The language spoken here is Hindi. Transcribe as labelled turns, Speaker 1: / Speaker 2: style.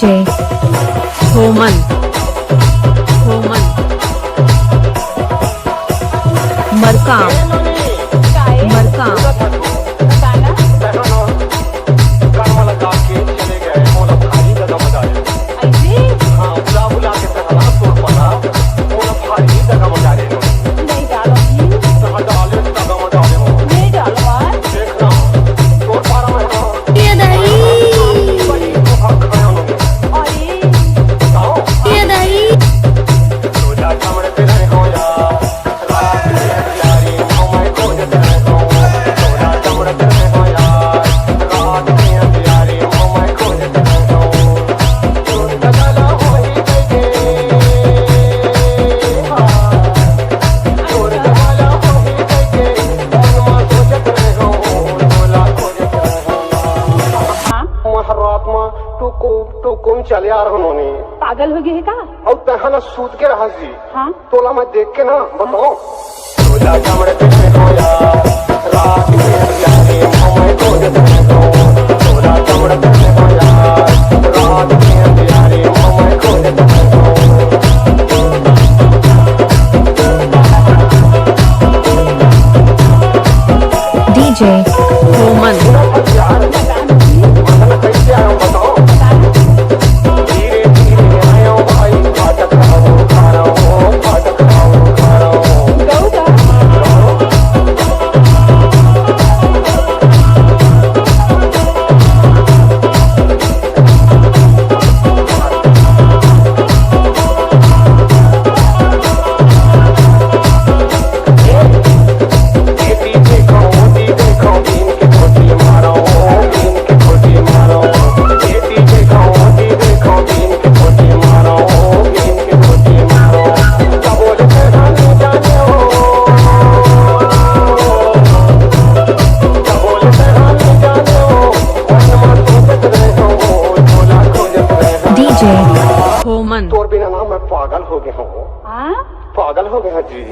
Speaker 1: DJ Homan Marko
Speaker 2: तुम चले यार उन्होंने
Speaker 3: पागल हो गए है का
Speaker 2: और तहना सूत के रहा जी।
Speaker 3: हाँ
Speaker 2: तोला मैं देख के ना बताओ तोला कमरे पे हो यार रात में यारे मैं को देता हूं तोला कमरे पे हो यार रात में यारे मैं को देता हूं
Speaker 1: DJ Homan Homan
Speaker 2: तोर बिना ना मैं पागल हो गया हूँ। पागल हो गया जी।